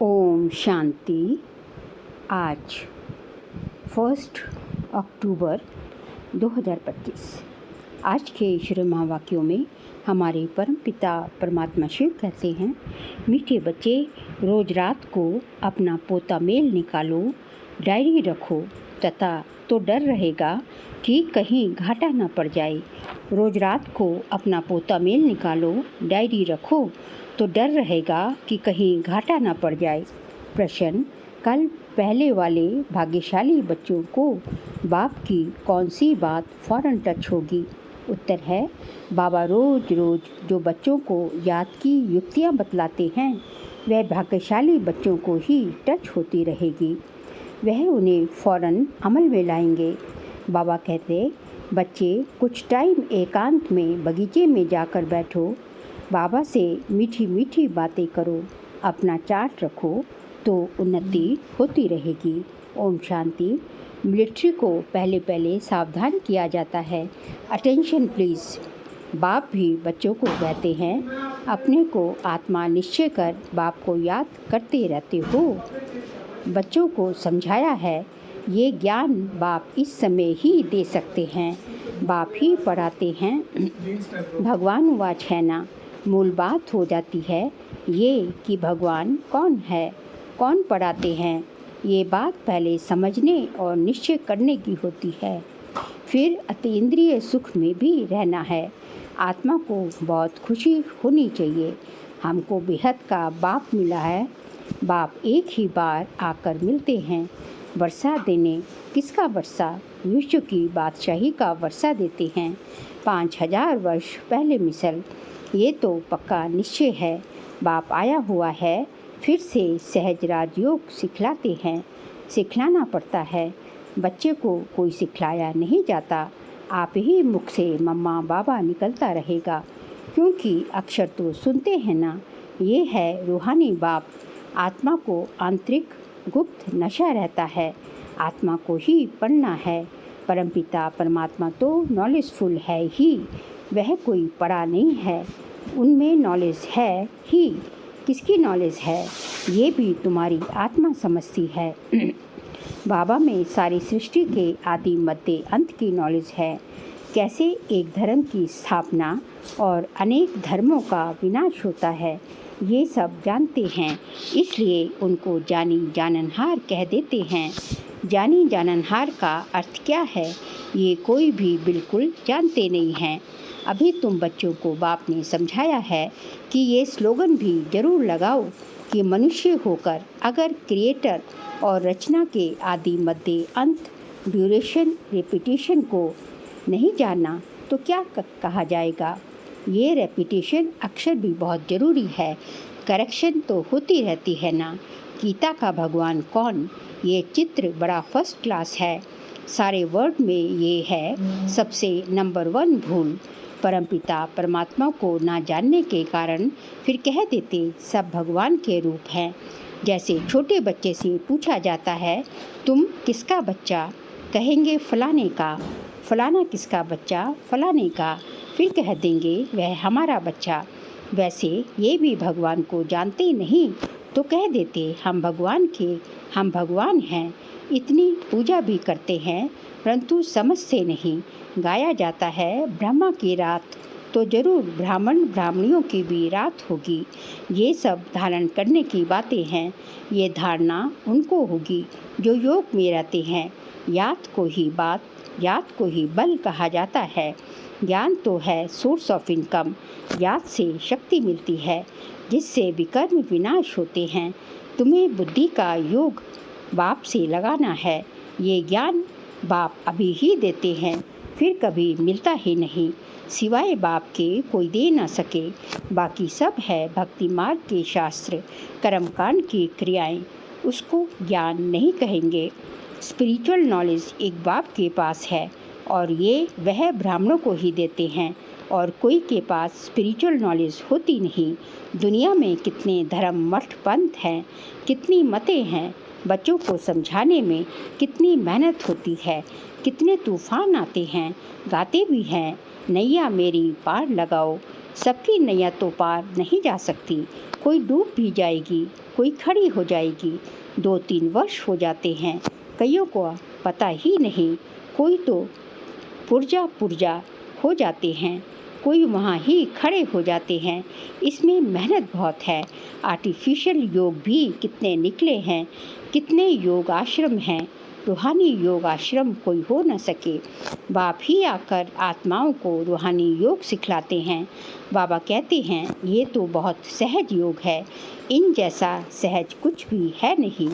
ओम शांति। आज 1 अक्टूबर 2025। आज के ईश्वर महावाक्यों में हमारे परम पिता परमात्मा शिव कहते हैं, मीठे बच्चे, रोज रात को अपना पोता मेल निकालो, डायरी रखो तथा तो डर रहेगा कि कहीं घाटा न पड़ जाए। रोज रात को अपना पोता मेल निकालो, डायरी रखो तो डर रहेगा कि कहीं घाटा ना पड़ जाए। प्रश्न: कल पहले वाले भाग्यशाली बच्चों को बाप की कौन सी बात फ़ौरन टच होगी? उत्तर है, बाबा रोज रोज जो बच्चों को याद की युक्तियाँ बतलाते हैं वह भाग्यशाली बच्चों को ही टच होती रहेगी। वह उन्हें फ़ौरन अमल में लाएंगे। बाबा कहते, बच्चे कुछ टाइम एकांत में बगीचे में जाकर बैठो, बाबा से मीठी मीठी बातें करो, अपना चार्ट रखो तो उन्नति होती रहेगी। ओम शांति। मिलिट्री को पहले पहले सावधान किया जाता है। Attention please. बाप भी बच्चों को कहते हैं, अपने को आत्मा निश्चय कर बाप को याद करते रहते हो। बच्चों को समझाया है, ये ज्ञान बाप इस समय ही दे सकते हैं, बाप ही पढ़ाते हैं। भगवान वाच है ना, मूल बात हो जाती है ये कि भगवान कौन है, कौन पढ़ाते हैं। ये बात पहले समझने और निश्चय करने की होती है। फिर अतीन्द्रिय सुख में भी रहना है। आत्मा को बहुत खुशी होनी चाहिए। हमको बेहद का बाप मिला है। बाप एक ही बार आकर मिलते हैं। वर्षा देने किसका वर्षा? विश्व की बादशाही का वर्षा देते हैं। 5000 वर्ष पहले मिसल। ये तो पक्का निश्चय है। बाप आया हुआ है, फिर से सहज राजयोग सिखलाते हैं। सिखलाना पड़ता है। बच्चे को कोई सिखलाया नहीं जाता। आप ही मुख से मम्मा बाबा निकलता रहेगा, क्योंकि अक्षर तो सुनते हैं ना। ये है रूहानी बाप। आत्मा को आंतरिक गुप्त नशा रहता है। आत्मा को ही पढ़ना है। परमपिता परमात्मा तो नॉलेजफुल है ही, वह कोई पढ़ा नहीं है। उनमें नॉलेज है ही। किसकी नॉलेज है ये भी तुम्हारी आत्मा समझती है। बाबा में सारी सृष्टि के आदि मध्य अंत की नॉलेज है। कैसे एक धर्म की स्थापना और अनेक धर्मों का विनाश होता है, ये सब जानते हैं। इसलिए उनको जानी जाननहार कह देते हैं। जानी जाननहार का अर्थ क्या है, ये कोई भी बिल्कुल जानते नहीं हैं। अभी तुम बच्चों को बाप ने समझाया है कि ये स्लोगन भी जरूर लगाओ कि मनुष्य होकर अगर क्रिएटर और रचना के आदि मध्य अंत ड्यूरेशन रेपिटेशन को नहीं जाना तो क्या कहा जाएगा। ये रेपिटेशन अक्षर भी बहुत ज़रूरी है। करेक्शन तो होती रहती है ना। गीता का भगवान कौन, ये चित्र बड़ा फर्स्ट क्लास है। सारे वर्ड में ये है सबसे नंबर 1 भूल। परमपिता परमात्मा को ना जानने के कारण फिर कह देते सब भगवान के रूप हैं। जैसे छोटे बच्चे से पूछा जाता है, तुम किसका बच्चा? कहेंगे फलाने का। फलाना किसका बच्चा? फलाने का। फिर कह देंगे वह हमारा बच्चा। वैसे ये भी भगवान को जानते नहीं तो कह देते हम भगवान के, हम भगवान हैं। इतनी पूजा भी करते हैं परंतु समझते नहीं। गाया जाता है ब्रह्मा की रात, तो जरूर ब्राह्मण ब्राह्मणियों की भी रात होगी। ये सब धारण करने की बातें हैं। ये धारणा उनको होगी जो योग में रहते हैं। याद को ही बात, याद को ही बल कहा जाता है। ज्ञान तो है सोर्स ऑफ इनकम। याद से शक्ति मिलती है जिससे विकर्म विनाश होते हैं। तुम्हें बुद्धि का योग बाप से लगाना है। ये ज्ञान बाप अभी ही देते हैं, फिर कभी मिलता ही नहीं। सिवाय बाप के कोई दे ना सके। बाकी सब है भक्ति मार्ग के शास्त्र, कर्मकांड की क्रियाएं, उसको ज्ञान नहीं कहेंगे। स्पिरिचुअल नॉलेज एक बाप के पास है और ये वह ब्राह्मणों को ही देते हैं और कोई के पास स्पिरिचुअल नॉलेज होती नहीं। दुनिया में कितने धर्म मठ पंथ हैं, कितनी मतें हैं। बच्चों को समझाने में कितनी मेहनत होती है, कितने तूफान आते हैं। गाते भी हैं, नैया मेरी पार लगाओ। सबकी नैया तो पार नहीं जा सकती, कोई डूब भी जाएगी, कोई खड़ी हो जाएगी। 2-3 वर्ष हो जाते हैं, कईयों को पता ही नहीं। कोई तो पुर्जा हो जाते हैं, कोई वहाँ ही खड़े हो जाते हैं। इसमें मेहनत बहुत है। आर्टिफिशियल योग भी कितने निकले हैं, कितने योग आश्रम हैं। रूहानी योग आश्रम कोई हो न सके। बाप ही आकर आत्माओं को रूहानी योग सिखलाते हैं। बाबा कहते हैं ये तो बहुत सहज योग है, इन जैसा सहज कुछ भी है नहीं।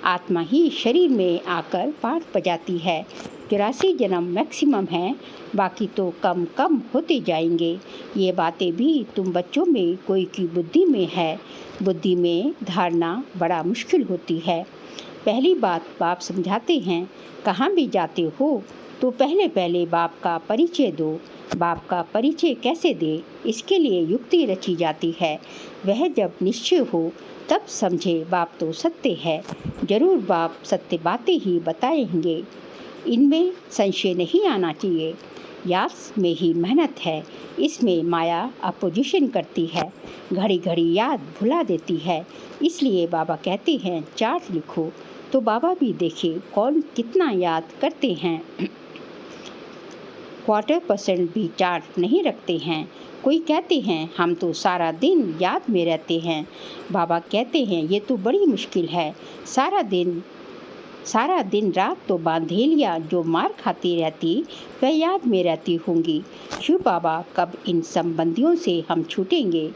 आत्मा ही शरीर में आकर पाठ बजाती है। 84 जन्म मैक्सिमम है, बाकी तो कम कम होते जाएंगे। ये बातें भी तुम बच्चों में कोई की बुद्धि में है। बुद्धि में धारणा बड़ा मुश्किल होती है। पहली बात बाप समझाते हैं, कहाँ भी जाते हो तो पहले पहले बाप का परिचय दो। बाप का परिचय कैसे दे, इसके लिए युक्ति रची जाती है। वह जब निश्चय हो तब समझे बाप तो सत्य है। जरूर बाप सत्य बातें ही बताएंगे, इनमें संशय नहीं आना चाहिए। याद में ही मेहनत है, इसमें माया अपोजिशन करती है, घड़ी घड़ी याद भुला देती है। इसलिए बाबा कहते हैं चार्ट लिखो, तो बाबा भी देखे कौन कितना याद करते हैं। 25% भी चार्ट नहीं रखते हैं। कोई कहते हैं हम तो सारा दिन याद में रहते हैं। बाबा कहते हैं ये तो बड़ी मुश्किल है। सारा दिन रात तो बांधेलियाँ जो मार खाती रहती वह याद में रहती होंगी। शिव बाबा कब इन संबंधियों से हम छूटेंगे।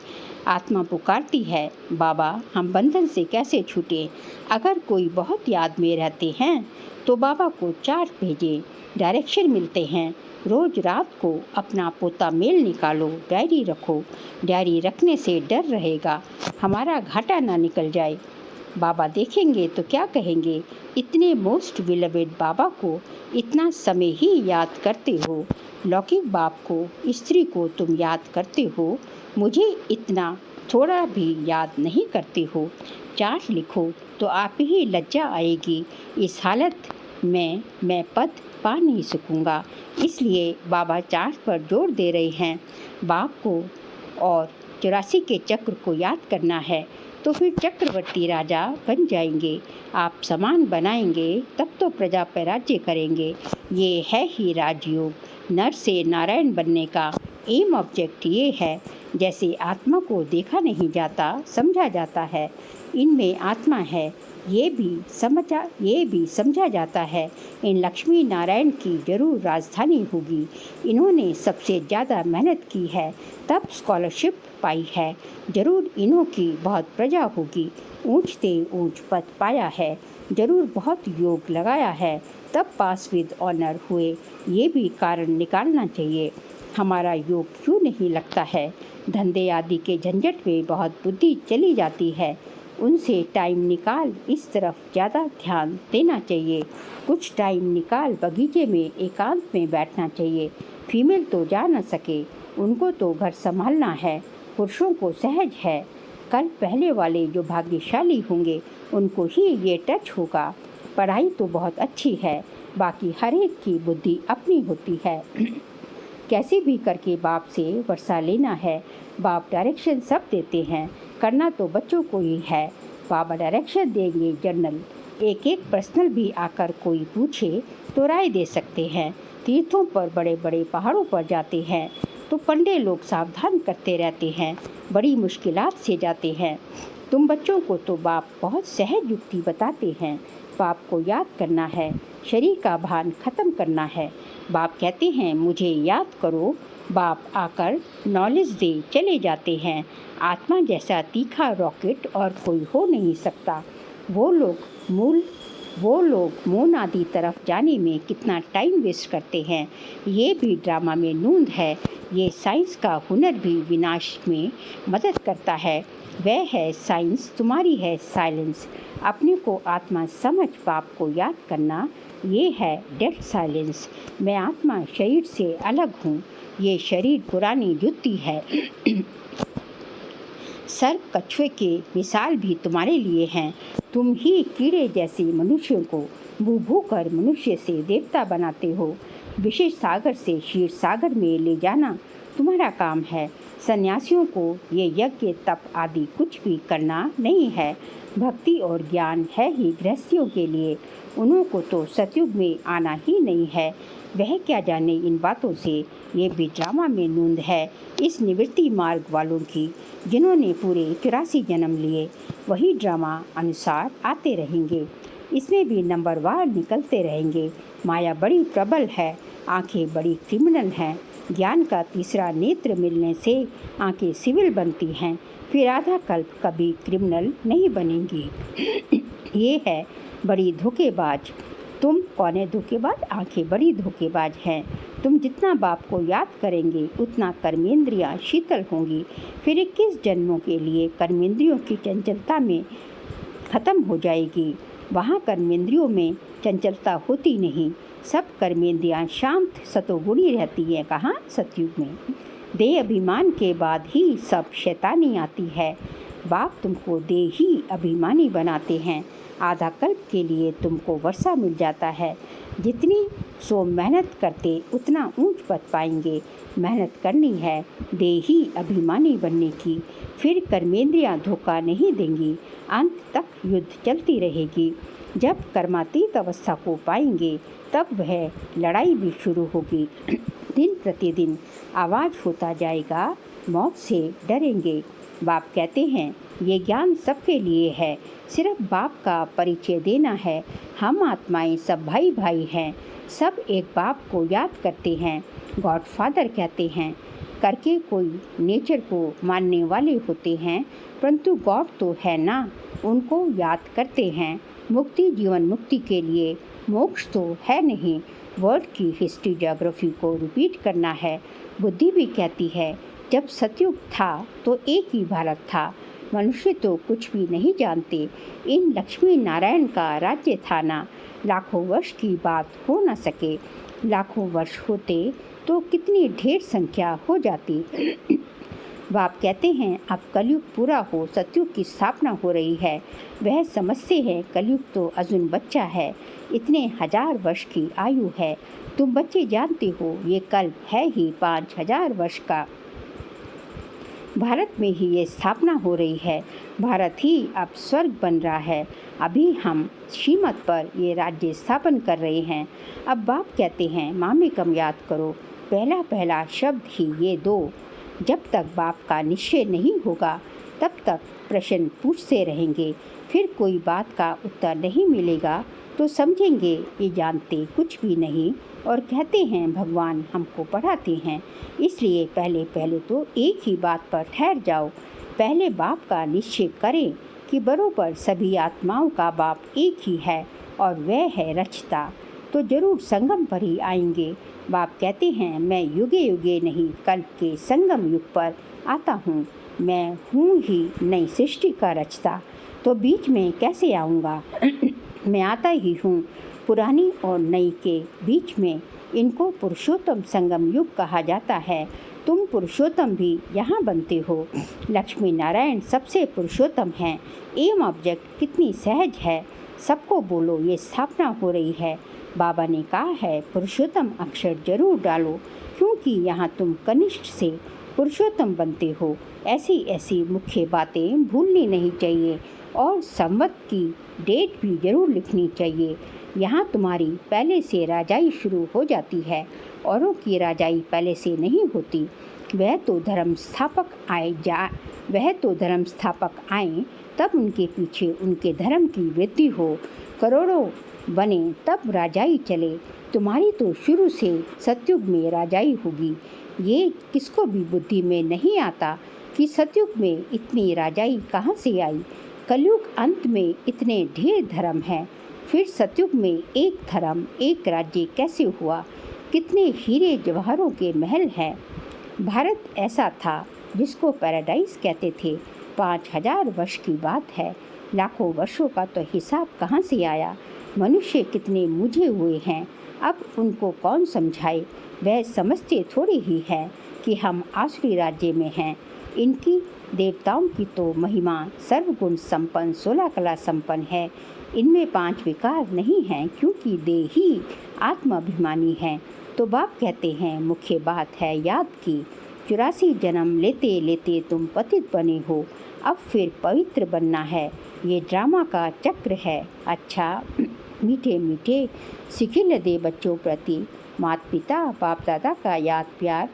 आत्मा पुकारती है, बाबा हम बंधन से कैसे छूटें। अगर कोई बहुत याद में रहते हैं तो बाबा को चार्ट भेजें, डायरेक्शन मिलते हैं। रोज़ रात को अपना पोता मेल निकालो, डायरी रखो। डायरी रखने से डर रहेगा हमारा घाटा ना निकल जाए। बाबा देखेंगे तो क्या कहेंगे, इतने मोस्ट बिलवेड बाबा को इतना समय ही याद करते हो। लौकिक बाप को, स्त्री को तुम याद करते हो, मुझे इतना थोड़ा भी याद नहीं करते हो। चार्ट लिखो तो आप ही लज्जा आएगी। इस हालत में मैं पद पा नहीं सकूँगा। इसलिए बाबा चार्ट पर जोर दे रहे हैं। बाप को और 84 के चक्र को याद करना है तो फिर चक्रवर्ती राजा बन जाएंगे। आप समान बनाएंगे तब तो प्रजा पर राज्य करेंगे। ये है ही राजयोग। नर से नारायण बनने का एम ऑब्जेक्ट ये है। जैसे आत्मा को देखा नहीं जाता, समझा जाता है। इनमें आत्मा है ये भी समझा जाता है। इन लक्ष्मी नारायण की जरूर राजधानी होगी। इन्होंने सबसे ज़्यादा मेहनत की है तब स्कॉलरशिप पाई है। जरूर इन्हों की बहुत प्रजा होगी। ऊंच से ऊंच पद पाया है। जरूर बहुत योग लगाया है तब पास विद ऑनर हुए। ये भी कारण निकालना चाहिए, हमारा योग क्यों नहीं लगता है। धंधे आदि के झंझट में बहुत बुद्धि चली जाती है। उनसे टाइम निकाल इस तरफ ज़्यादा ध्यान देना चाहिए। कुछ टाइम निकाल बगीचे में एकांत में बैठना चाहिए। फीमेल तो जा न सके, उनको तो घर संभालना है। पुरुषों को सहज है। कल पहले वाले जो भाग्यशाली होंगे उनको ही ये टच होगा। पढ़ाई तो बहुत अच्छी है, बाकी हर एक की बुद्धि अपनी होती है। कैसे भी करके बाप से वर्षा लेना है। बाप डायरेक्शन सब देते हैं, करना तो बच्चों को ही है। बाबा डायरेक्शन देंगे जनरल। एक एक पर्सनल भी आकर कोई पूछे तो राय दे सकते हैं। तीर्थों पर, बड़े बड़े पहाड़ों पर जाते हैं तो पंडे लोग सावधान करते रहते हैं, बड़ी मुश्किलात से जाते हैं। तुम बच्चों को तो बाप बहुत सहज युक्ति बताते हैं। बाप को याद करना है, शरीर का भान खत्म करना है। बाप कहते हैं मुझे याद करो। बाप आकर नॉलेज दे चले जाते हैं। आत्मा जैसा तीखा रॉकेट और कोई हो नहीं सकता। वो लोग मून आदि तरफ जाने में कितना टाइम वेस्ट करते हैं। ये भी ड्रामा में नूंद है। ये साइंस का हुनर भी विनाश में मदद करता है। वह है साइंस, तुम्हारी है साइलेंस। अपने को आत्मा समझ बाप को याद करना, ये है डेड साइलेंस। मैं आत्मा शरीर से अलग हूँ। ये शरीर पुरानी जुत्ती है। सर्प कछुए के मिसाल भी तुम्हारे लिए हैं। तुम ही कीड़े जैसे मनुष्यों को भू कर मनुष्य से देवता बनाते हो। विशेष सागर से क्षीर सागर में ले जाना तुम्हारा काम है। सन्यासियों को ये यज्ञ तप आदि कुछ भी करना नहीं है। भक्ति और ज्ञान है ही गृहस्थियों के लिए। उन्हों को तो सतयुग में आना ही नहीं है। वह क्या जाने इन बातों से। ये भी ड्रामा में नूंद है इस निवृत्ति मार्ग वालों की, जिन्होंने पूरे 84 जन्म लिए। वही ड्रामा अनुसार आते रहेंगे। इसमें भी नंबरवार निकलते रहेंगे। माया बड़ी प्रबल है, आंखें बड़ी क्रिमिनल हैं। ज्ञान का तीसरा नेत्र मिलने से आंखें सिविल बनती हैं, फिर आधा कल्प कभी क्रिमिनल नहीं बनेंगी। ये है बड़ी धोखेबाज। तुम कौन है धोखेबाज? आंखें बड़ी धोखेबाज हैं। तुम जितना बाप को याद करेंगे उतना कर्मेंद्रियां शीतल होंगी। फिर 21 जन्मों के लिए कर्मेंद्रियों की चंचलता में ख़त्म हो जाएगी। वहाँ कर्मेंद्रियों में चंचलता होती नहीं। सब कर्मेंद्रियां शांत सतोगुणी रहती हैं। कहाँ? सतयुग में। देह अभिमान के बाद ही सब शैतानी आती है। बाप तुमको देह ही अभिमानी बनाते हैं। आधा कल्प के लिए तुमको वर्षा मिल जाता है। जितनी सो मेहनत करते उतना ऊंच पद पाएंगे। मेहनत करनी है देही अभिमानी बनने की। फिर कर्मेंद्रियां धोखा नहीं देंगी। अंत तक युद्ध चलती रहेगी। जब कर्मातीत अवस्था को पाएंगे तब वह लड़ाई भी शुरू होगी। दिन प्रतिदिन आवाज़ होता जाएगा, मौत से डरेंगे। बाप कहते हैं ये ज्ञान सबके लिए है, सिर्फ बाप का परिचय देना है। हम आत्माएं सब भाई भाई हैं, सब एक बाप को याद करते हैं। गॉड फादर कहते हैं करके कोई नेचर को मानने वाले होते हैं, परंतु गॉड तो है ना, उनको याद करते हैं। मुक्ति जीवन मुक्ति के लिए, मोक्ष तो है नहीं। वर्ल्ड की हिस्ट्री ज्योग्राफी को रिपीट करना है। बुद्धि भी कहती है जब सतयुग था तो एक ही भारत था। मनुष्य तो कुछ भी नहीं जानते। इन लक्ष्मी नारायण का राज्य था ना। लाखों वर्ष की बात हो न सके। लाखों वर्ष होते तो कितनी ढेर संख्या हो जाती। बाप कहते हैं अब कलयुग पूरा हो, सतयुग की स्थापना हो रही है। वह समझते हैं कलयुग तो अजुन बच्चा है, इतने 1000 वर्ष की आयु है। तुम बच्चे जानते हो ये कल्प है ही 5000 वर्ष का। भारत में ही ये स्थापना हो रही है। भारत ही अब स्वर्ग बन रहा है। अभी हम श्रीमत पर ये राज्य स्थापन कर रहे हैं। अब बाप कहते हैं मामेकम याद करो, पहला पहला शब्द ही ये दो। जब तक बाप का निश्चय नहीं होगा तब तक प्रश्न पूछते रहेंगे। फिर कोई बात का उत्तर नहीं मिलेगा तो समझेंगे ये जानते कुछ भी नहीं और कहते हैं भगवान हमको पढ़ाते हैं। इसलिए पहले पहले तो एक ही बात पर ठहर जाओ। पहले बाप का निश्चय करें कि बरोबर सभी आत्माओं का बाप एक ही है और वह है रचता, तो जरूर संगम पर ही आएंगे। बाप कहते हैं मैं युगे युगे नहीं कल्प के संगम युग पर आता हूँ। मैं हूँ ही नई सृष्टि का रचता, तो बीच में कैसे आऊँगा? मैं आता ही हूँ पुरानी और नई के बीच में। इनको पुरुषोत्तम संगम युग कहा जाता है। तुम पुरुषोत्तम भी यहाँ बनते हो। लक्ष्मी नारायण सबसे पुरुषोत्तम हैं। एम ऑब्जेक्ट कितनी सहज है। सबको बोलो ये स्थापना हो रही है। बाबा ने कहा है पुरुषोत्तम अक्षर जरूर डालो, क्योंकि यहाँ तुम कनिष्ठ से पुरुषोत्तम बनते हो। ऐसी ऐसी मुख्य बातें भूलनी नहीं चाहिए और संवत की डेट भी जरूर लिखनी चाहिए। यहाँ तुम्हारी पहले से राजाई शुरू हो जाती है, औरों की राजाई पहले से नहीं होती। वह तो धर्म स्थापक आए तब उनके पीछे उनके धर्म की वृद्धि हो, करोड़ों बने तब राजाई चले। तुम्हारी तो शुरू से सतयुग में राजाई होगी। ये किसको भी बुद्धि में नहीं आता कि सतयुग में इतनी राजाई कहाँ से आई। कलयुग अंत में इतने ढेर धर्म हैं, फिर सतयुग में एक धर्म एक राज्य कैसे हुआ? कितने हीरे जवाहरों के महल हैं। भारत ऐसा था जिसको पैराडाइज कहते थे। 5000 वर्ष की बात है। लाखों वर्षों का तो हिसाब कहाँ से आया? मनुष्य कितने मुझे हुए हैं, अब उनको कौन समझाए? वह समझते थोड़ी ही है कि हम आसुरी राज्य में हैं। इनकी देवताओं की तो महिमा सर्वगुण संपन्न 16 कला संपन्न है। इनमें 5 विकार नहीं हैं, क्योंकि देह ही आत्माभिमानी है। तो बाप कहते हैं मुख्य बात है याद की। 84 जन्म लेते लेते तुम पतित बने हो, अब फिर पवित्र बनना है। ये ड्रामा का चक्र है। अच्छा, मीठे मीठे सिखिल दे बच्चों प्रति माता पिता बाप दादा का याद प्यार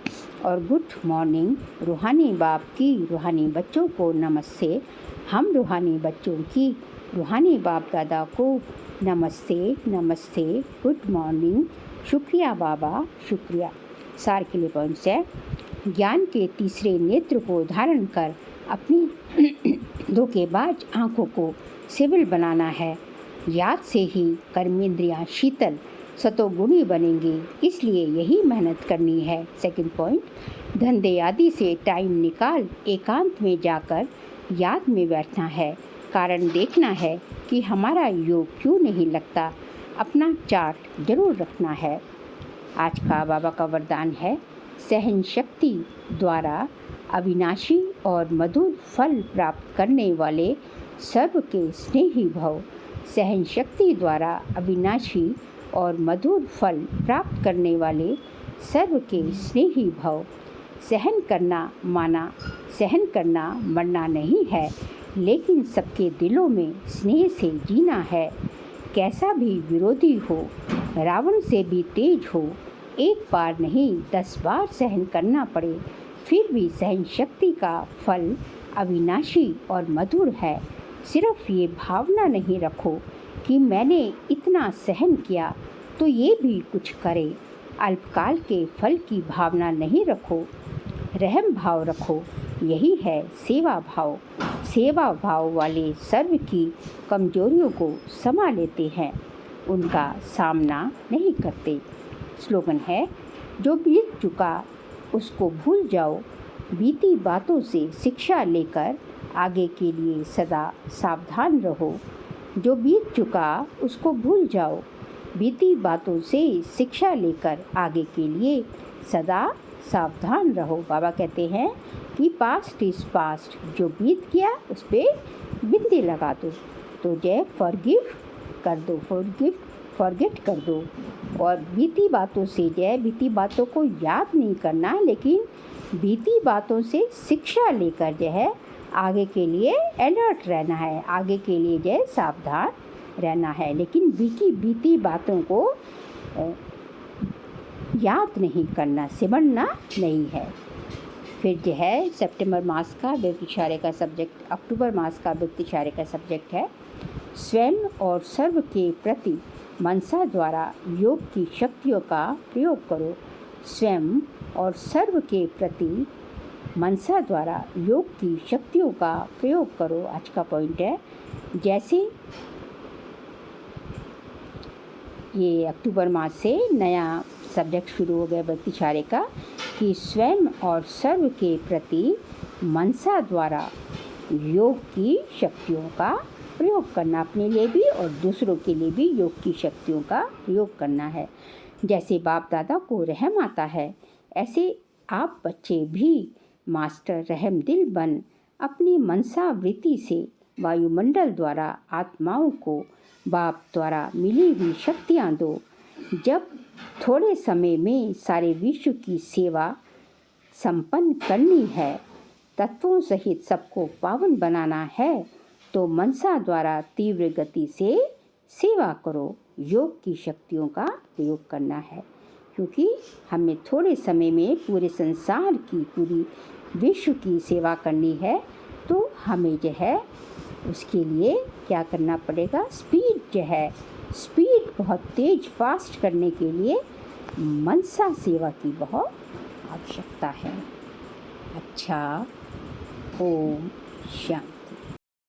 और गुड मॉर्निंग। रूहानी बाप की रूहानी बच्चों को नमस्ते। हम रूहानी बच्चों की रूहानी बाप दादा को नमस्ते नमस्ते, गुड मॉर्निंग, शुक्रिया बाबा, शुक्रिया। सार के लिए पॉइंट्स है। ज्ञान के तीसरे नेत्र को धारण कर अपनी धोखेबाज आँखों को सिविल बनाना है। याद से ही कर्मेंद्रियाँ शीतल सतोगुणी बनेंगी, इसलिए यही मेहनत करनी है। सेकंड पॉइंट, धंधे आदि से टाइम निकाल एकांत में जाकर याद में बैठना है। कारण देखना है कि हमारा योग क्यों नहीं लगता। अपना चार्ट जरूर रखना है। आज का बाबा का वरदान है, सहन शक्ति द्वारा अविनाशी और मधुर फल प्राप्त करने वाले सर्व के स्नेही भव। सहन शक्ति द्वारा अविनाशी और मधुर फल प्राप्त करने वाले सर्व के स्नेही भव। सहन करना मरना नहीं है, लेकिन सबके दिलों में स्नेह से जीना है। कैसा भी विरोधी हो, रावण से भी तेज हो, एक बार नहीं 10 बार सहन करना पड़े, फिर भी सहन शक्ति का फल अविनाशी और मधुर है। सिर्फ ये भावना नहीं रखो कि मैंने इतना सहन किया तो ये भी कुछ करे। अल्पकाल के फल की भावना नहीं रखो, रहम भाव रखो। यही है सेवा भाव। सेवा भाव वाले सर्व की कमजोरियों को समा लेते हैं, उनका सामना नहीं करते। स्लोगन है, जो बीत चुका उसको भूल जाओ, बीती बातों से शिक्षा लेकर आगे के लिए सदा सावधान रहो। जो बीत चुका उसको भूल जाओ, बीती बातों से शिक्षा लेकर आगे के लिए सदा सावधान रहो। बाबा कहते हैं कि पास्ट इज़ पास्ट, जो बीत गया उस पर बिंदी लगा दो। तो जय फॉरगिव कर दो, फॉरगेट कर दो। और बीती बातों से जय, बीती बातों को याद नहीं करना, लेकिन बीती बातों से शिक्षा लेकर जो है आगे के लिए अलर्ट रहना है, आगे के लिए जो है सावधान रहना है। लेकिन बीती बातों को याद नहीं करना, सिमरना नहीं है। फिर जो है सितंबर मास का व्यक्तिचार्य का सब्जेक्ट, अक्टूबर मास का व्यक्तिचार्य का सब्जेक्ट है, स्वयं और सर्व के प्रति मनसा द्वारा योग की शक्तियों का प्रयोग करो। स्वयं और सर्व के प्रति मनसा द्वारा योग की शक्तियों का प्रयोग करो। आज का पॉइंट है, जैसे ये अक्टूबर मास से नया सब्जेक्ट शुरू हो गया व्यक्तिचार्य का, कि स्वयं और सर्व के प्रति मनसा द्वारा योग की शक्तियों का प्रयोग करना, अपने लिए भी और दूसरों के लिए भी योग की शक्तियों का प्रयोग करना है। जैसे बाप दादा को रहम आता है, ऐसे आप बच्चे भी मास्टर रहम दिल बन अपनी मनसा वृत्ति से वायुमंडल द्वारा आत्माओं को बाप द्वारा मिली हुई शक्तियाँ दो। जब थोड़े समय में सारे विश्व की सेवा संपन्न करनी है, तत्वों सहित सबको पावन बनाना है, तो मनसा द्वारा तीव्र गति से सेवा करो। योग की शक्तियों का प्रयोग करना है, क्योंकि हमें थोड़े समय में पूरे संसार की, पूरी विश्व की सेवा करनी है। तो हमें जो है उसके लिए क्या करना पड़ेगा, स्पीड जो है, स्पीड बहुत तेज फास्ट करने के लिए मनसा सेवा की बहुत आवश्यकता है। अच्छा, ओम शांति।